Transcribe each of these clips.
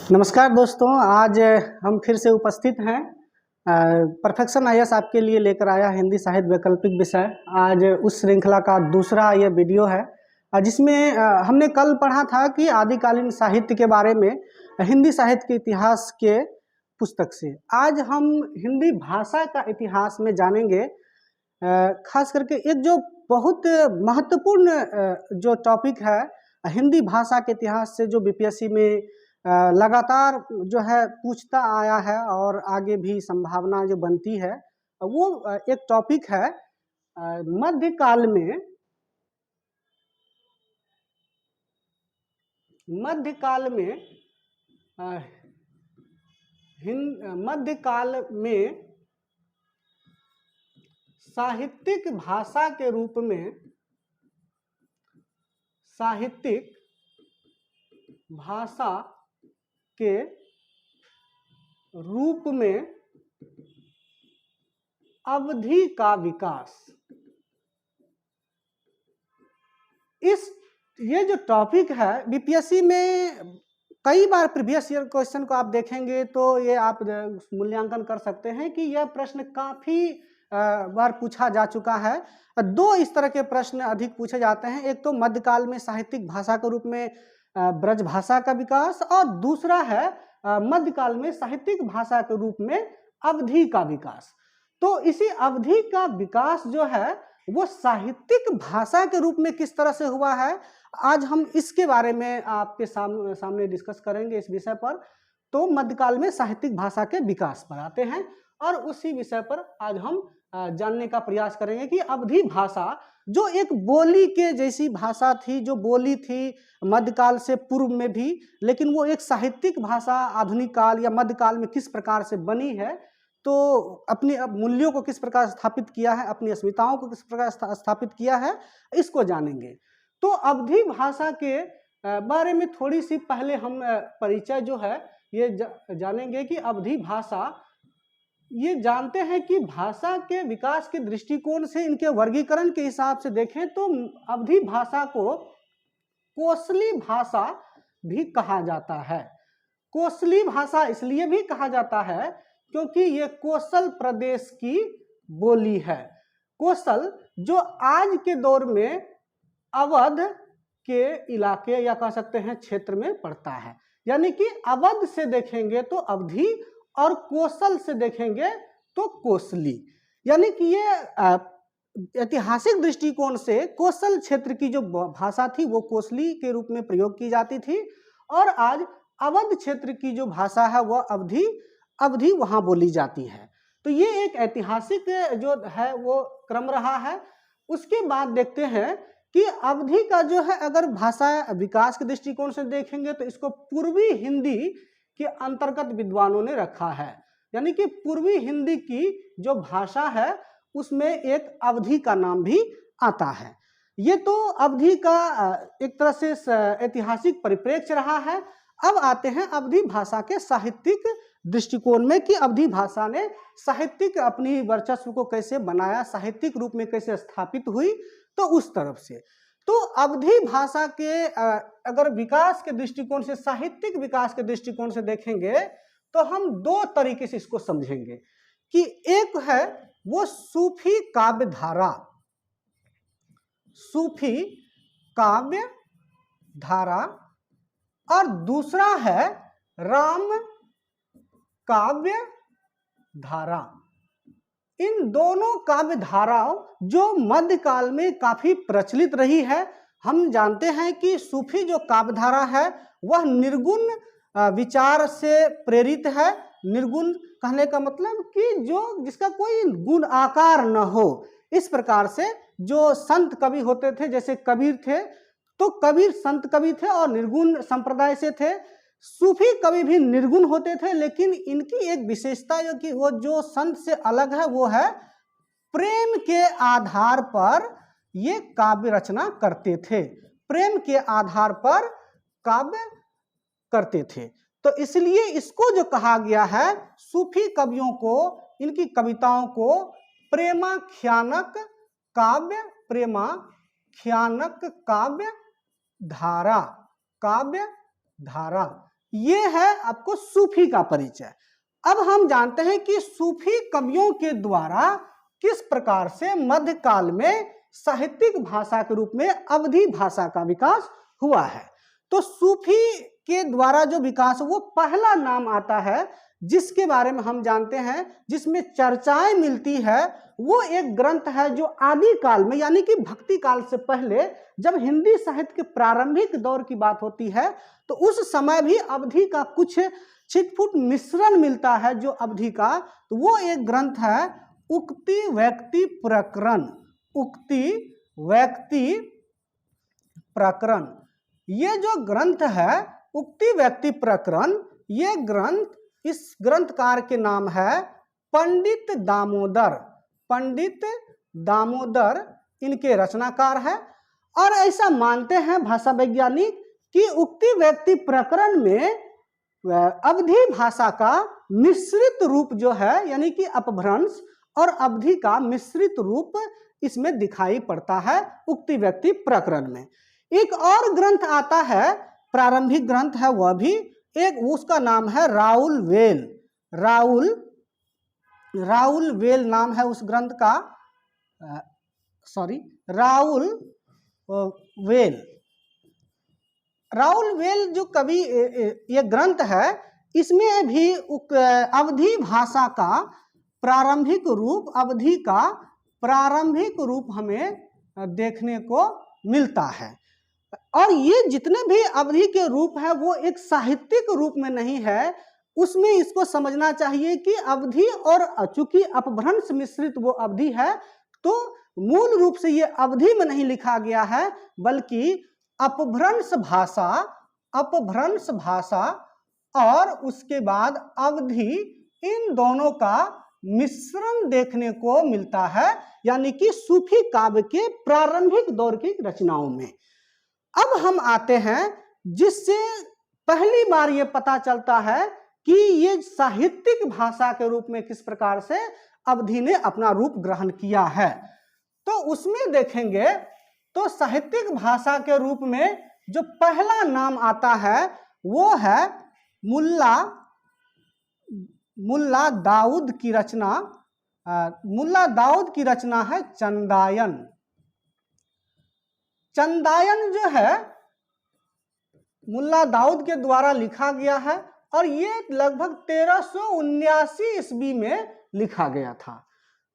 नमस्कार दोस्तों, आज हम फिर से उपस्थित हैं। परफेक्शन आईएएस आपके लिए लेकर आया हिंदी साहित्य वैकल्पिक विषय। आज उस श्रृंखला का दूसरा यह वीडियो है जिसमें हमने कल पढ़ा था कि आदिकालीन साहित्य के बारे में, हिंदी साहित्य के इतिहास के पुस्तक से। आज हम हिंदी भाषा का इतिहास में जानेंगे। खास करके एक जो बहुत महत्वपूर्ण जो टॉपिक है हिंदी भाषा के इतिहास से, जो बीपीएससी में लगातार जो है पूछता आया है और आगे भी संभावना जो बनती है, वो एक टॉपिक है मध्यकाल में मध्यकाल में साहित्यिक भाषा के रूप में, साहित्यिक भाषा के रूप में अवधि का विकास। ये जो टॉपिक है बीपीएससी में कई बार प्रीवियस ईयर क्वेश्चन को आप देखेंगे तो ये आप मूल्यांकन कर सकते हैं कि यह प्रश्न काफी बार पूछा जा चुका है। दो इस तरह के प्रश्न अधिक पूछे जाते हैं। एक तो मध्यकाल में साहित्यिक भाषा के रूप में ब्रज भाषा का विकास, और दूसरा है मध्यकाल में साहित्यिक भाषा के रूप में अवधि का विकास। तो इसी अवधि का विकास जो है वो साहित्यिक भाषा के रूप में किस तरह से हुआ है, आज हम इसके बारे में आपके सामने डिस्कस करेंगे इस विषय पर। तो मध्यकाल में साहित्यिक भाषा के विकास पर आते हैं और उसी विषय पर आज हम जानने का प्रयास करेंगे कि अवधि भाषा जो एक बोली के जैसी भाषा थी, जो बोली थी मध्यकाल से पूर्व में भी, लेकिन वो एक साहित्यिक भाषा आधुनिक काल या मध्यकाल में किस प्रकार से बनी है, तो अपने मूल्यों को किस प्रकार स्थापित किया है, अपनी अस्मिताओं को किस प्रकार स्थापित किया है, इसको जानेंगे। तो अवधि भाषा के बारे में थोड़ी सी पहले हम परिचय जो है ये जानेंगे कि अवधि भाषा, ये जानते हैं कि भाषा के विकास के दृष्टिकोण से, इनके वर्गीकरण के हिसाब से देखें तो अवधि भाषा को कोसली भाषा भी कहा जाता है। कोसली भाषा इसलिए भी कहा जाता है क्योंकि ये कोसल प्रदेश की बोली है। कोसल जो आज के दौर में अवध के इलाके या कह सकते हैं क्षेत्र में पड़ता है। यानी कि अवध से देखेंगे तो अवधि और कोसल से देखेंगे तो कोसली। यानी कि ये ऐतिहासिक दृष्टिकोण से कोसल क्षेत्र की जो भाषा थी वो कोसली के रूप में प्रयोग की जाती थी, और आज अवध क्षेत्र की जो भाषा है वह अवधि वहां बोली जाती है। तो ये एक ऐतिहासिक जो है वो क्रम रहा है। उसके बाद देखते हैं कि अवधि का जो है, अगर भाषा विकास के दृष्टिकोण से देखेंगे तो इसको पूर्वी हिंदी के अंतर्गत विद्वानों ने रखा है। यानी कि पूर्वी हिंदी की जो भाषा है उसमें एक अवधि का नाम भी आता है। ये तो अवधि का एक तरह से ऐतिहासिक परिप्रेक्ष्य रहा है। अब आते हैं अवधि भाषा के साहित्यिक दृष्टिकोण में कि अवधि भाषा ने साहित्यिक अपनी वर्चस्व को कैसे बनाया, साहित्यिक रूप में कैसे स्थापित हुई, तो उस तरफ से। तो अवधि भाषा के अगर विकास के दृष्टिकोण से, साहित्यिक विकास के दृष्टिकोण से देखेंगे तो हम दो तरीके से इसको समझेंगे कि एक है वो सूफी काव्य धारा, सूफी काव्य धारा, और दूसरा है राम काव्य धारा। इन दोनों काव्य धाराओं जो मध्यकाल में काफी प्रचलित रही है। हम जानते हैं कि सूफी जो काव्य धारा है वह निर्गुण विचार से प्रेरित है। निर्गुण कहने का मतलब कि जो जिसका कोई गुण आकार न हो, इस प्रकार से जो संत कवि होते थे, जैसे कबीर थे, तो कबीर संत कवि थे और निर्गुण संप्रदाय से थे। सूफी कवि भी निर्गुण होते थे, लेकिन इनकी एक विशेषता जो कि वो जो संत से अलग है वो है प्रेम के आधार पर ये काव्य रचना करते थे। प्रेम के आधार पर काव्य करते थे, तो इसलिए इसको जो कहा गया है, सूफी कवियों को, इनकी कविताओं को प्रेमाख्यानक काव्य, प्रेमाख्यानक काव्य धारा, काव्य धारा ये है आपको सूफी का परिचय। अब हम जानते हैं कि सूफी कवियों के द्वारा किस प्रकार से मध्यकाल में साहित्यिक भाषा के रूप में अवधी भाषा का विकास हुआ है। तो सूफी के द्वारा जो विकास, वो पहला नाम आता है जिसके बारे में हम जानते हैं, जिसमें चर्चाएं मिलती है, वो एक ग्रंथ है जो आदि काल में यानी कि भक्ति काल से पहले जब हिंदी साहित्य के प्रारंभिक दौर की बात होती है तो उस समय भी अवधी का कुछ छिटपुट मिश्रण मिलता है जो अवधी का, तो वो एक ग्रंथ है उक्ति व्यक्ति प्रकरण। उक्ति व्यक्ति प्रकरण, ये जो ग्रंथ है उक्ति व्यक्ति प्रकरण, ये ग्रंथ, इस ग्रंथकार के नाम है पंडित दामोदर। पंडित दामोदर इनके रचनाकार है। और ऐसा मानते हैं भाषा वैज्ञानिक कि उक्ति व्यक्ति प्रकरण में अवधी भाषा का मिश्रित रूप जो है, यानी कि अपभ्रंश और अवधी का मिश्रित रूप इसमें दिखाई पड़ता है उक्ति व्यक्ति प्रकरण में। एक और ग्रंथ आता है, प्रारंभिक ग्रंथ है वह भी एक, उसका नाम है राउल वेल। राउल वेल नाम है उस ग्रंथ का, राउल वेल जो कवि, ये ग्रंथ है, इसमें भी अवधी भाषा का प्रारंभिक रूप, अवधी का प्रारंभिक रूप हमें देखने को मिलता है। और ये जितने भी अवधी के रूप है वो एक साहित्यिक रूप में नहीं है, उसमें इसको समझना चाहिए कि अवधी और चूंकि अपभ्रंश मिश्रित वो अवधी है, तो मूल रूप से ये अवधी में नहीं लिखा गया है, बल्कि अपभ्रंश भाषा और उसके बाद अवधी, इन दोनों का मिश्रण देखने को मिलता है, यानी कि सूफी काव्य के प्रारंभिक दौर की रचनाओं में। अब हम आते हैं जिससे पहली बार ये पता चलता है कि ये साहित्यिक भाषा के रूप में किस प्रकार से अवधी ने अपना रूप ग्रहण किया है। तो उसमें देखेंगे तो साहित्यिक भाषा के रूप में जो पहला नाम आता है वो है मुल्ला दाऊद की रचना। मुल्ला दाऊद की रचना है चंदायन। चंदायन जो है मुल्ला दाऊद के द्वारा लिखा गया है और ये लगभग 1379 ईस्वी में लिखा गया था।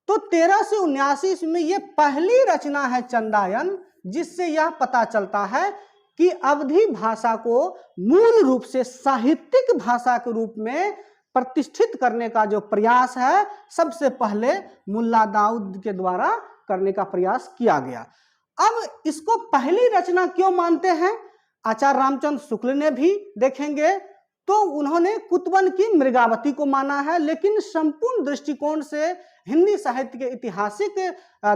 तो 1379 ईस्वी में ये पहली रचना है चंदायन, जिससे यह पता चलता है कि अवधी भाषा को मूल रूप से साहित्यिक भाषा के रूप में प्रतिष्ठित करने का जो प्रयास है, सबसे पहले मुल्ला दाऊद के द्वारा करने का प्रयास किया गया। अब इसको पहली रचना क्यों मानते हैं? आचार्य रामचंद्र शुक्ल ने भी देखेंगे तो उन्होंने कुतवन की मृगावती को माना है, लेकिन संपूर्ण दृष्टिकोण से, हिंदी साहित्य के ऐतिहासिक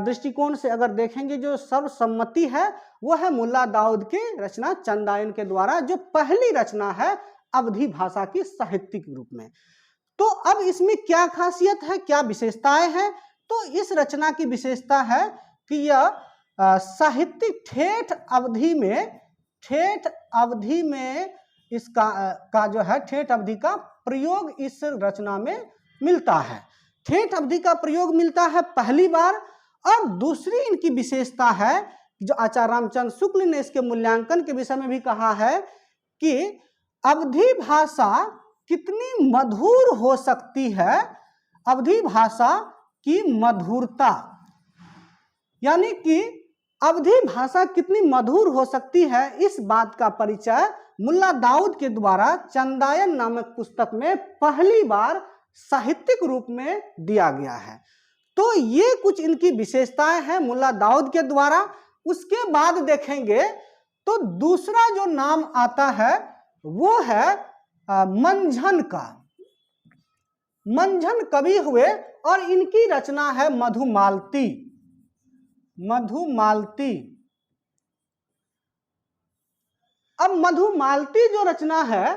दृष्टिकोण से अगर देखेंगे, जो सर्वसम्मति है वो है मुल्ला दाऊद की रचना चंदायन के द्वारा, जो पहली रचना है अवधी भाषा की साहित्यिक रूप में। तो अब इसमें क्या खासियत है, क्या विशेषताएं हैं? तो इस रचना की विशेषता है कि यह साहित्यिक ठेठ अवधि में इसका जो है ठेठ अवधि का प्रयोग इस रचना में मिलता है। ठेठ अवधि का प्रयोग मिलता है पहली बार। और दूसरी इनकी विशेषता है जो आचार्य रामचंद्र शुक्ल ने इसके मूल्यांकन के विषय में भी कहा है कि अवधी भाषा कितनी मधुर हो सकती है, अवधी भाषा की मधुरता, यानी कि अवधी भाषा कितनी मधुर हो सकती है, इस बात का परिचय मुल्ला दाऊद के द्वारा चंदायन नामक पुस्तक में पहली बार साहित्यिक रूप में दिया गया है। तो ये कुछ इनकी विशेषताएं हैं मुल्ला दाऊद के द्वारा। उसके बाद देखेंगे तो दूसरा जो नाम आता है वो है मंझन का। मंझन कवि हुए और इनकी रचना है मधुमालती। अब मधुमालती जो रचना है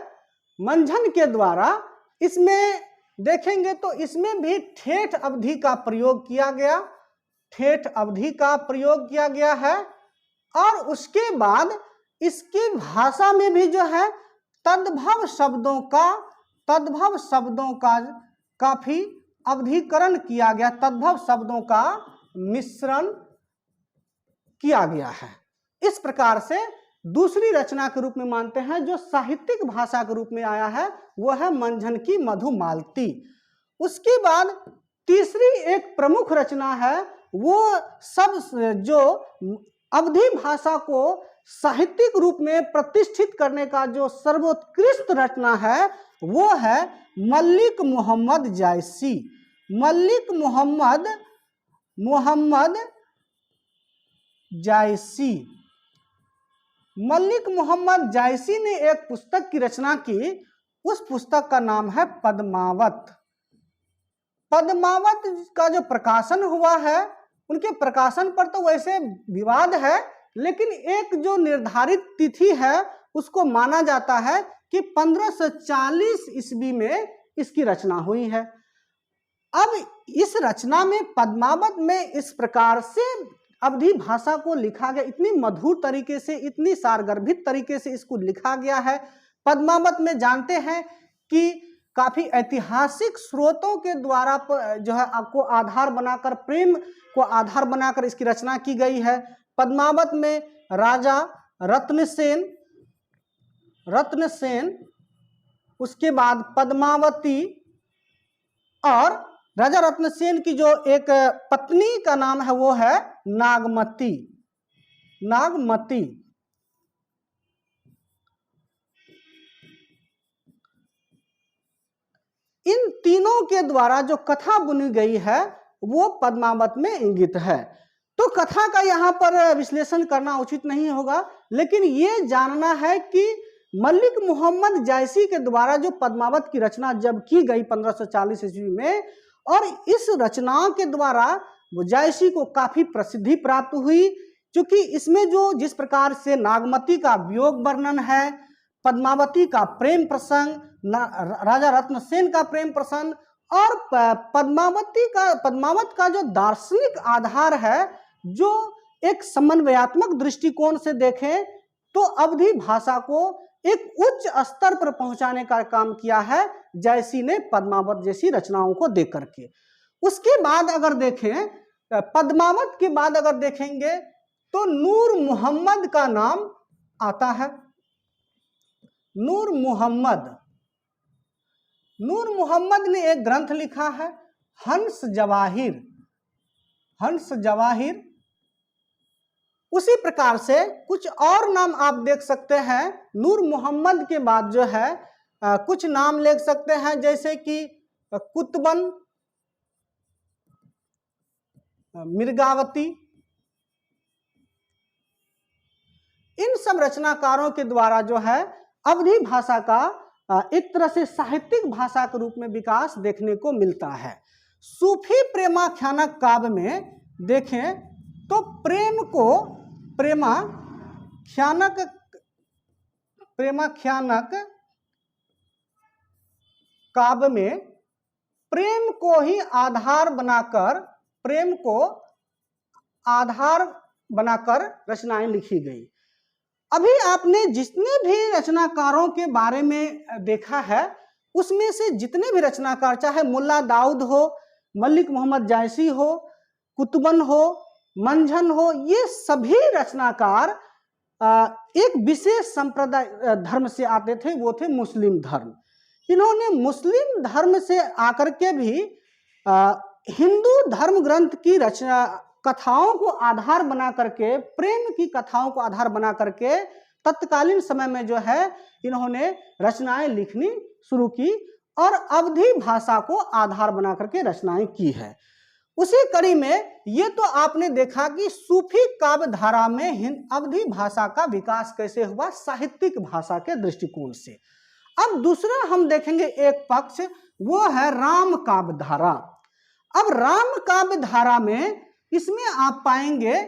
मंझन के द्वारा, इसमें देखेंगे तो इसमें भी ठेठ अवधि का प्रयोग किया गया, ठेठ अवधि का प्रयोग किया गया है। और उसके बाद इसकी भाषा में भी जो है तद्भव शब्दों का काफी अवधिकरण किया गया, तद्भव शब्दों का मिश्रण किया गया है। इस प्रकार से दूसरी रचना के रूप में मानते हैं जो साहित्यिक भाषा के रूप में आया है वो है मंझन की मधुमालती। उसके बाद तीसरी एक प्रमुख रचना है, वो सब जो अवधी भाषा को साहित्यिक रूप में प्रतिष्ठित करने का जो सर्वोत्कृष्ट रचना है वो है मलिक मोहम्मद जायसी। मलिक मोहम्मद जायसी, मलिक मोहम्मद जायसी ने एक पुस्तक की रचना की, उस पुस्तक का नाम है पद्मावत। पद्मावत का जो प्रकाशन हुआ है, उनके प्रकाशन पर तो वैसे विवाद है, लेकिन एक जो निर्धारित तिथि है उसको माना जाता है कि 1540 ईस्वी में इसकी रचना हुई है। अब इस रचना में पद्मावत में इस प्रकार से अवधी भाषा को लिखा गया, इतनी मधुर तरीके से, इतनी सारगर्भित तरीके से इसको लिखा गया है। पद्मावत में जानते हैं कि काफी ऐतिहासिक स्रोतों के द्वारा जो है आपको आधार बनाकर, प्रेम को आधार बनाकर इसकी रचना की गई है। पद्मावत में राजा रत्नसेन, उसके बाद पद्मावती, और राजा रत्नसेन की जो एक पत्नी का नाम है वो है नागमती। इन तीनों के द्वारा जो कथा बुनी गई है वो पद्मावत में इंगित है। तो कथा का यहाँ पर विश्लेषण करना उचित नहीं होगा, लेकिन ये जानना है कि मलिक मोहम्मद जायसी के द्वारा जो पद्मावत की रचना जब की गई 1540 ईस्वी में, और इस रचना के द्वारा वो जायसी को काफी प्रसिद्धि प्राप्त हुई, क्योंकि इसमें जो जिस प्रकार से नागमती का वियोग वर्णन है, पद्मावती का प्रेम प्रसंग, राजा रत्नसेन का प्रेम प्रसंग, और पद्मावत का जो दार्शनिक आधार है, जो एक समन्वयात्मक दृष्टिकोण से देखें तो अवधी भाषा को एक उच्च स्तर पर पहुंचाने का काम किया है जायसी ने पद्मावत जैसी रचनाओं को देख करके। उसके बाद अगर देखें, पद्मावत के बाद अगर देखेंगे तो नूर मोहम्मद का नाम आता है। नूर मोहम्मद ने एक ग्रंथ लिखा है हंस जवाहिर। उसी प्रकार से कुछ और नाम आप देख सकते हैं। नूर मोहम्मद के बाद जो है कुछ नाम लिख सकते हैं, जैसे कि कुतुबन, मिर्गावती। इन सब रचनाकारों के द्वारा जो है अवधी भाषा का एक तरह से साहित्यिक भाषा के रूप में विकास देखने को मिलता है। सूफी प्रेमाख्यानक काव्य में देखें तो प्रेमाख्यानक काव्य में प्रेम को ही आधार बनाकर रचनाएं लिखी गई। अभी आपने जितने भी रचनाकारों के बारे में देखा है, उसमें से जितने भी रचनाकार, चाहे मुल्ला दाऊद हो, मलिक मोहम्मद जायसी हो, कुतुबन हो, मंझन हो, ये सभी रचनाकार एक विशेष संप्रदाय धर्म से आते थे, वो थे मुस्लिम धर्म। इन्होंने मुस्लिम धर्म से आकर के भी हिंदू धर्म ग्रंथ की रचना कथाओं को आधार बना करके, प्रेम की कथाओं को आधार बना करके तत्कालीन समय में जो है इन्होंने रचनाएं लिखनी शुरू की और अवधी भाषा को आधार बना करके रचनाएं की है। उसी कड़ी में ये तो आपने देखा कि सूफी काव्य धारा में अवधी भाषा का विकास कैसे हुआ, साहित्यिक भाषा के दृष्टिकोण से। अब दूसरा हम देखेंगे एक पक्ष, वो है राम काव्य धारा। अब राम काव्य धारा में इसमें आप पाएंगे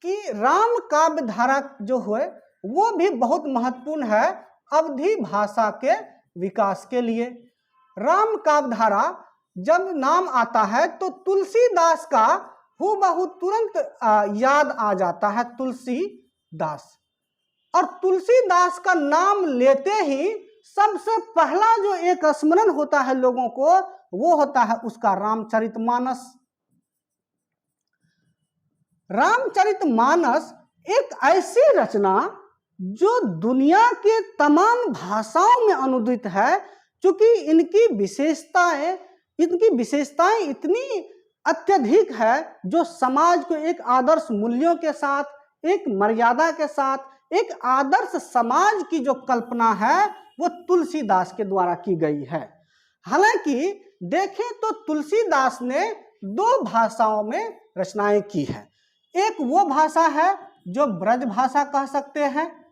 कि राम काव्य धारा जो है वो भी बहुत महत्वपूर्ण है अवधी भाषा के विकास के लिए। राम काव्य धारा जब नाम आता है तो तुलसीदास का हूबहू तुरंत याद आ जाता है। तुलसीदास और तुलसीदास का नाम लेते ही सबसे पहला जो एक स्मरण होता है लोगों को, वो होता है उसका रामचरितमानस। रामचरितमानस एक ऐसी रचना जो दुनिया के तमाम भाषाओं में अनुदित है, क्योंकि इनकी विशेषताएं इतनी अत्यधिक है, जो समाज को एक आदर्श मूल्यों के साथ, एक मर्यादा के साथ, एक आदर्श समाज की जो कल्पना है वो तुलसीदास के द्वारा की गई है। हालांकि देखें तो तुलसीदास ने दो भाषाओं में रचनाएं की है। एक वो भाषा है जो ब्रज भाषा कह सकते हैं,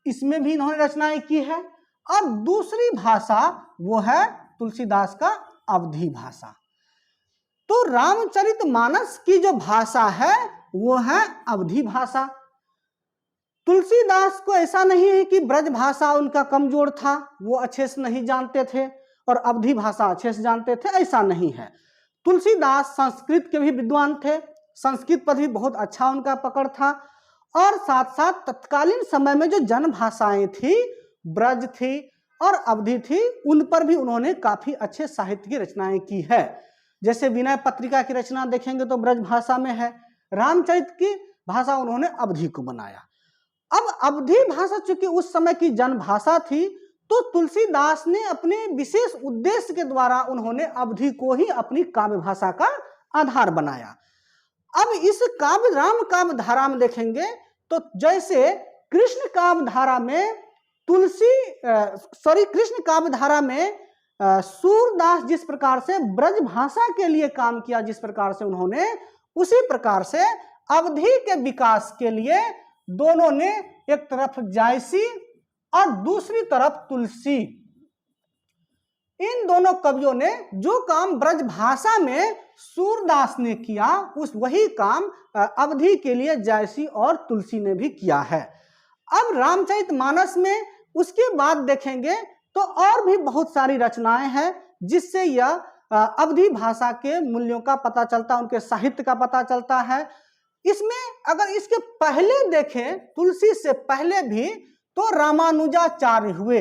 इसमें भी इन्होंने रचनाएं की है, और दूसरी भाषा वो है तुलसीदास का अवधी भाषा। तो रामचरितमानस की जो भाषा है वो है अवधी भाषा। तुलसीदास को ऐसा नहीं है कि ब्रज भाषा उनका कमजोर था, वो अच्छे से नहीं जानते थे और अवधी भाषा अच्छे से जानते थे, ऐसा नहीं है। तुलसीदास संस्कृत के भी विद्वान थे, संस्कृत पर भी बहुत अच्छा उनका पकड़ था, और साथ साथ तत्कालीन समय में जो जन भाषाएं थी, ब्रज थी और अवधी थी, उन पर भी उन्होंने काफी अच्छे साहित्य की रचनाएं की है। जैसे विनय पत्रिका की रचना देखेंगे तो ब्रज भाषा में है, रामचरित की भाषा उन्होंने अवधी को बनाया। अब अवधी भाषा चूंकि उस समय की जन भाषा थी, तो तुलसीदास ने अपने विशेष उद्देश्य के द्वारा उन्होंने अवधी को ही अपनी काव्य भाषा का आधार बनाया। अब इस राम काव्य धारा में देखेंगे तो जैसे कृष्ण काव्य धारा में कृष्ण काव्य धारा में सूरदास जिस प्रकार से ब्रज भाषा के लिए काम किया, जिस प्रकार से उन्होंने, उसी प्रकार से अवधी के विकास के लिए दोनों ने एक तरफ जायसी और दूसरी तरफ तुलसी, इन दोनों कवियों ने जो काम ब्रज भाषा में सूरदास ने किया, वही काम अवधी के लिए जायसी और तुलसी ने भी किया है। अब रामचरितमानस में उसके बाद देखेंगे तो और भी बहुत सारी रचनाएं हैं, जिससे यह अवधी भाषा के मूल्यों का पता चलता है, उनके साहित्य का पता चलता है। इसमें अगर इसके पहले देखें, तुलसी से पहले भी, तो रामानुजाचार्य हुए।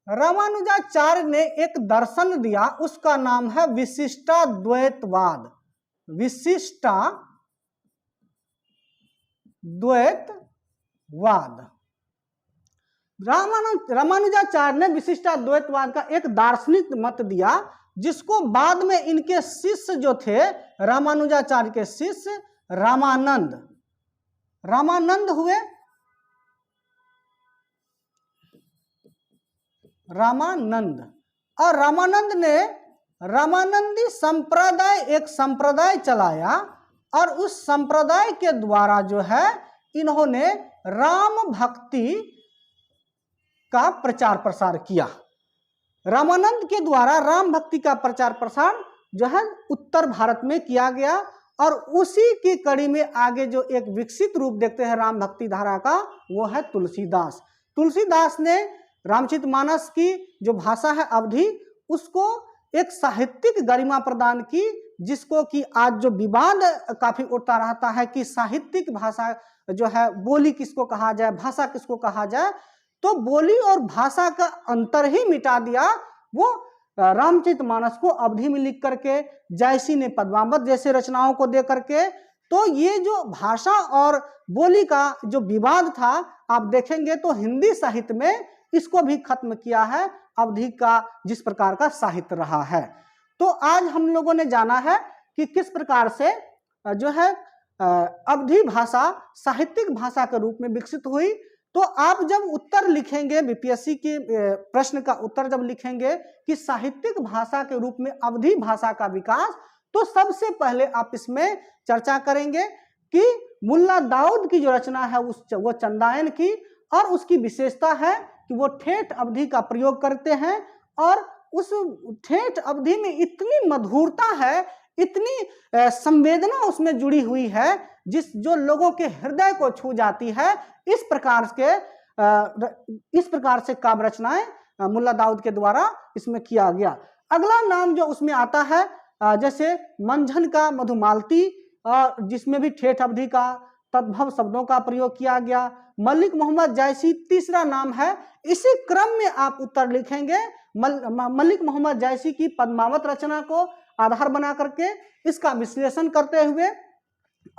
रामानुजाचार्य ने एक दर्शन दिया, उसका नाम है विशिष्टाद्वैतवाद। रामानुजाचार्य ने विशिष्टाद्वैतवाद का एक दार्शनिक मत दिया, जिसको बाद में इनके शिष्य जो थे, रामानुजाचार्य के शिष्य रामानंद हुए। और रामानंद ने रामानंदी संप्रदाय, एक संप्रदाय चलाया, और उस संप्रदाय के द्वारा जो है इन्होंने राम भक्ति का प्रचार प्रसार किया। रामानंद के द्वारा राम भक्ति का प्रचार प्रसार जो है उत्तर भारत में किया गया, और उसी की कड़ी में आगे जो एक विकसित रूप देखते हैं राम भक्ति धारा का, वो है तुलसीदास। तुलसीदास ने रामचरितमानस की जो भाषा है अवधी, उसको एक साहित्यिक गरिमा प्रदान की, जिसको कि आज जो विवाद काफी उठता रहता है कि साहित्यिक भाषा जो है, बोली किसको कहा जाए, भाषा किसको कहा जाए, तो बोली और भाषा का अंतर ही मिटा दिया। वो रामचरितमानस को अवधी में लिख करके, जायसी ने पद्मावत जैसे रचनाओं को दे करके, तो ये जो भाषा और बोली का जो विवाद था, आप देखेंगे तो हिंदी साहित्य में इसको भी खत्म किया है, अवधी का जिस प्रकार का साहित्य रहा है। तो आज हम लोगों ने जाना है कि किस प्रकार से जो है अवधी भाषा साहित्यिक भाषा के रूप में विकसित हुई। तो आप जब उत्तर लिखेंगे, बीपीएससी के प्रश्न का उत्तर जब लिखेंगे कि साहित्यिक भाषा के रूप में अवधी भाषा का विकास, तो सबसे पहले आप इसमें चर्चा करेंगे कि मुल्ला दाऊद की जो रचना है वो चंदायन की, और उसकी विशेषता है कि वो ठेठ अवधी का प्रयोग करते हैं, और उस ठेठ अवधी में इतनी मधुरता है, इतनी संवेदना उसमें जुड़ी हुई है, जो लोगों के हृदय को छू जाती है। इस प्रकार से काव्य रचनाएं मुल्ला दाऊद के द्वारा इसमें किया गया। अगला नाम जो उसमें आता है, जैसे मंझन का मधुमालती, और जिसमें भी ठेठ अवधि का तद्भव शब्दों का प्रयोग किया गया। मलिक मोहम्मद जायसी तीसरा नाम है। इसी क्रम में आप उत्तर लिखेंगे। मलिक मोहम्मद जायसी की पद्मावत रचना को आधार बना करके इसका विश्लेषण करते हुए,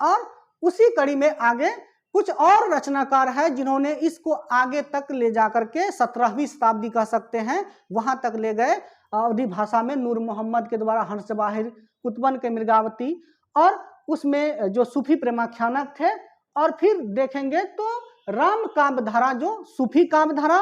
और उसी कड़ी में आगे कुछ और रचनाकार है जिन्होंने इसको आगे तक ले जाकर के 17वीं शताब्दी कह सकते हैं वहां तक ले गए। अवधी भाषा में नूर मोहम्मद के द्वारा हंस जवाहिर, कुतुबन के मृगावती, और उसमें जो सूफी प्रेमाख्यानक थे। और फिर देखेंगे तो राम काव्य धारा, जो सूफी काव्य धारा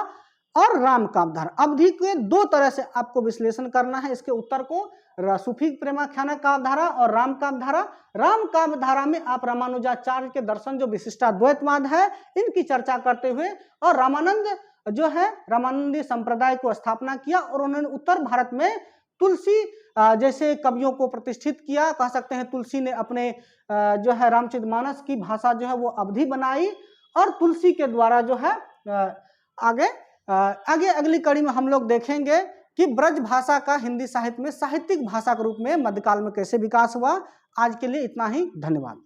और राम काव्य धारा, अवधि के दो तरह से आपको विश्लेषण करना है इसके उत्तर को। सूफी प्रेमाख्यानक काव्य धारा और राम काव्य धारा। राम काव्य धारा में आप रामानुजाचार्य के दर्शन जो विशिष्टाद्वैतवाद है इनकी चर्चा करते हुए, और रामानंद जो है रामानंदी संप्रदाय को स्थापना किया, और उन्होंने उत्तर भारत में तुलसी जैसे कवियों को प्रतिष्ठित किया। कह सकते हैं तुलसी ने अपने जो है रामचरितमानस की भाषा जो है वो अवधि बनाई, और तुलसी के द्वारा जो है आगे अगली कड़ी में हम लोग देखेंगे कि ब्रज भाषा का हिंदी साहित्य में साहित्यिक भाषा के रूप में मध्यकाल में कैसे विकास हुआ। आज के लिए इतना ही, धन्यवाद।